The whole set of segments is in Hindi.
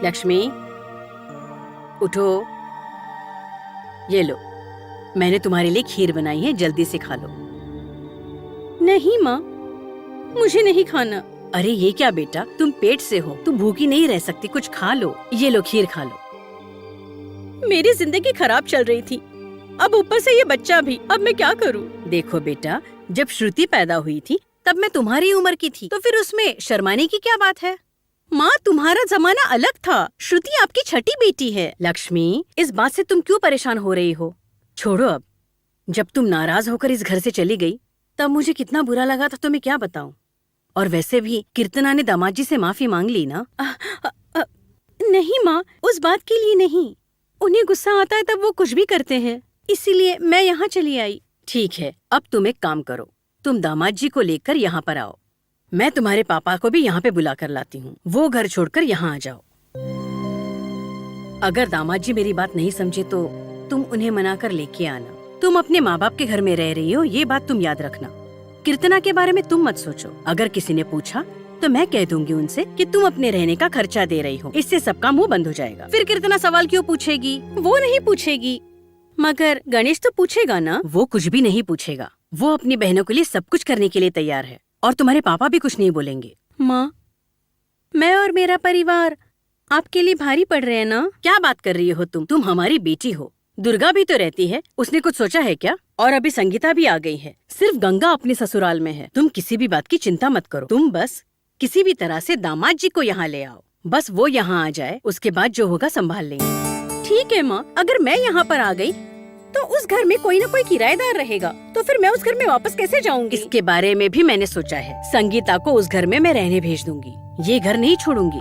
लक्ष्मी, उठो। ये लो, मैंने तुम्हारे लिए खीर बनाई है, जल्दी से खा लो। नहीं माँ, मुझे नहीं खाना। अरे ये क्या बेटा, तुम पेट से हो, तुम भूखी नहीं रह सकती, कुछ खा लो। ये लो खीर खा लो। मेरी जिंदगी खराब चल रही थी, अब ऊपर से ये बच्चा भी, अब मैं क्या करूँ? देखो बेटा, जब श्रुति पैदा हुई थी तब मैं तुम्हारी उम्र की थी, तो फिर उसमें शर्माने की क्या बात है? माँ, तुम्हारा जमाना अलग था, श्रुति आपकी छठी बेटी है। लक्ष्मी, इस बात से तुम क्यों परेशान हो रही हो? छोड़ो अब। जब तुम नाराज होकर इस घर से चली गई तब मुझे कितना बुरा लगा था, तुम्हें क्या बताऊं। और वैसे भी कीर्तना ने दामाद जी से माफी मांग ली ना? नहीं माँ, उस बात के लिए नहीं। उन्हें गुस्सा आता है तब वो कुछ भी करते हैं, इसीलिए मैं यहाँ चली आई। ठीक है, अब तुम एक काम करो, तुम दामाद जी को लेकर यहाँ पर आओ। मैं तुम्हारे पापा को भी यहाँ पे बुला कर लाती हूँ, वो घर छोड़कर यहाँ आ जाओ। अगर दामाद जी मेरी बात नहीं समझे तो तुम उन्हें मना कर लेके आना। तुम अपने माँ बाप के घर में रह रही हो, ये बात तुम याद रखना। कीर्तना के बारे में तुम मत सोचो, अगर किसी ने पूछा तो मैं कह दूंगी उनसे कि तुम अपने रहने का खर्चा दे रही हो, इससे सबका मुंह बंद हो जाएगा। फिर कीर्तना सवाल क्यों पूछेगी? वो नहीं पूछेगी, मगर गणेश तो पूछेगा ना। वो कुछ भी नहीं पूछेगा, वो अपनी बहनों के लिए सब कुछ करने के लिए तैयार है, और तुम्हारे पापा भी कुछ नहीं बोलेंगे। माँ, मैं और मेरा परिवार आपके लिए भारी पड़ रहे हैं ना? क्या बात कर रही हो तुम हमारी बेटी हो। दुर्गा भी तो रहती है, उसने कुछ सोचा है क्या? और अभी संगीता भी आ गई है, सिर्फ गंगा अपने ससुराल में है। तुम किसी भी बात की चिंता मत करो, तुम बस किसी भी तरह से दामाद जी को यहाँ ले आओ, बस वो यहाँ आ जाए, उसके बाद जो होगा संभाल लेंगे। ठीक है माँ, अगर मैं यहाँ पर आ गई तो उस घर में कोई न कोई किराएदार रहेगा, तो फिर मैं उस घर में वापस कैसे जाऊंगी? इसके बारे में भी मैंने सोचा है, संगीता को उस घर में मैं रहने भेज दूंगी, ये घर नहीं छोड़ूंगी।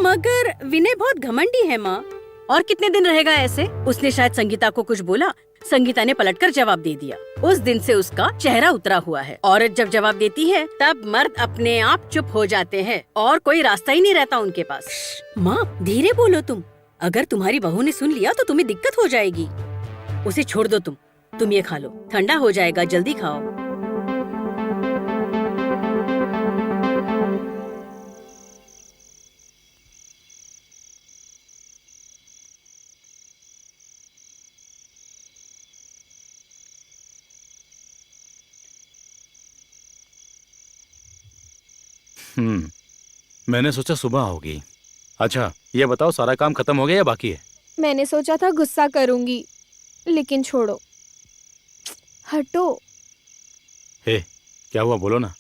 मगर विनय बहुत घमंडी है माँ। और कितने दिन रहेगा ऐसे? उसने शायद संगीता को कुछ बोला, संगीता ने पलटकर जवाब दे दिया। उस दिन से उसका चेहरा उतरा हुआ है। औरत जब जवाब देती है तब मर्द अपने आप चुप हो जाते हैं और कोई रास्ता ही नहीं रहता उनके पास। माँ, धीरे बोलो तुम, अगर तुम्हारी बहू ने सुन लिया तो तुम्हें दिक्कत हो जाएगी। उसे छोड़ दो, तुम ये खा लो, ठंडा हो जाएगा, जल्दी खाओ। मैंने सोचा सुबह होगी। अच्छा ये बताओ, सारा काम खत्म हो गया या बाकी है? मैंने सोचा था गुस्सा करूंगी, लेकिन छोड़ो, हटो। हे, क्या हुआ, बोलो ना।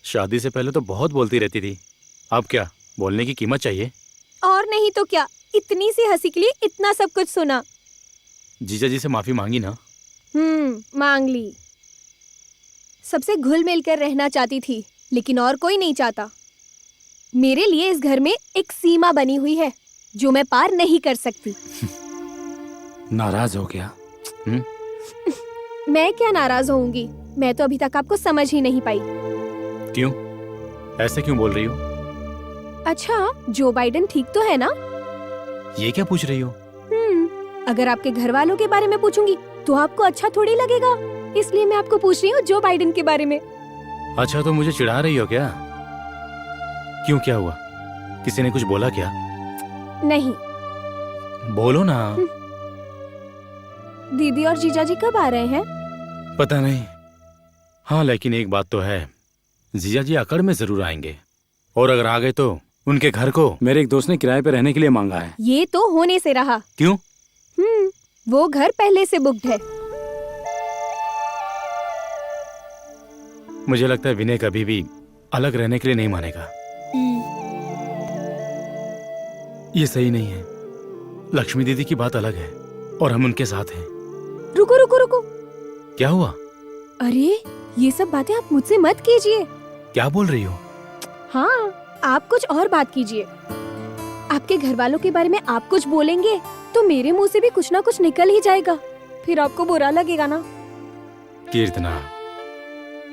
शादी से पहले तो बहुत बोलती रहती थी, अब क्या बोलने की कीमत चाहिए? और नहीं तो क्या, इतनी सी हंसी के लिए इतना सब कुछ सुना। जीजा जी से माफी मांगी ना? मांग ली। सबसे घुल मिल कर रहना चाहती थी, लेकिन और कोई नहीं चाहता। मेरे लिए इस घर में एक सीमा बनी हुई है जो मैं पार नहीं कर सकती। नाराज हो गया? मैं क्या नाराज होऊंगी, मैं तो अभी तक आपको समझ ही नहीं पाई। क्यों, ऐसे क्यों बोल रही हो? अच्छा, जो बाइडेन ठीक तो है ना? ये क्या पूछ रही हो? अगर आपके घर वालों के बारे में पूछूंगी तो आपको अच्छा थोड़ी लगेगा, इसलिए मैं आपको पूछ रही हूँ जो बाइडेन के बारे में। अच्छा, तो मुझे चिढ़ा रही हो क्या? क्यों, क्या हुआ? किसी ने कुछ बोला क्या? नहीं। बोलो ना। दीदी और जीजाजी कब आ रहे हैं? पता नहीं। हाँ, लेकिन एक बात तो है, जीजाजी अकड़ में जरूर आएंगे, और अगर आ गए तो उनके घर को मेरे एक दोस्त ने किराए पे रहने के लिए मांगा है। ये तो होने से रहा। क्यों? वो घर पहले से बुक्ड है। मुझे लगता है विनय कभी भी अलग रहने के लिए नहीं मानेगा। ये सही नहीं है। लक्ष्मी दीदी की बात अलग है और हम उनके साथ हैं। रुको रुको रुको। क्या हुआ? अरे, ये सब बातें आप मुझसे मत कीजिए। क्या बोल रही हो? हाँ, आप कुछ और बात कीजिए। आपके घर वालों के बारे में आप कुछ बोलेंगे तो मेरे मुंह से भी कुछ ना कुछ निकल ही जाएगा, फिर आपको बुरा लगेगा ना। कीर्तना,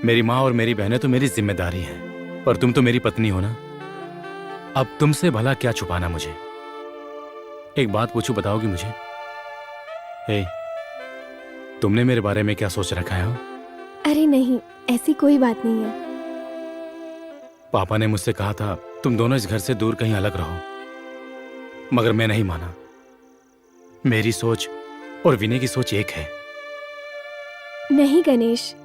मेरी माँ और मेरी बहनें तो मेरी जिम्मेदारी हैं, पर तुम तो मेरी पत्नी हो ना। अब तुमसे भला क्या छुपाना मुझे? एक बात पूछूं, बताओगी मुझे? हे, तुमने मेरे बारे में क्या सोच रखा है? अरे नहीं, ऐसी कोई बात नहीं है। पापा ने मुझसे कहा था तुम दोनों इस घर से दूर कहीं अलग रहो, मगर मैं नहीं माना। मेरी सोच और विनय की सोच एक है। नहीं गणेश,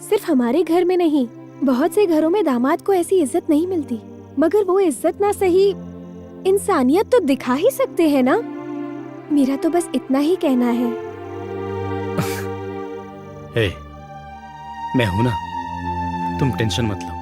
सिर्फ हमारे घर में नहीं, बहुत से घरों में दामाद को ऐसी इज्जत नहीं मिलती। मगर वो इज्जत ना सही, इंसानियत तो दिखा ही सकते हैं ना। मेरा तो बस इतना ही कहना है। हे, मैं हूं ना, तुम टेंशन मत लो।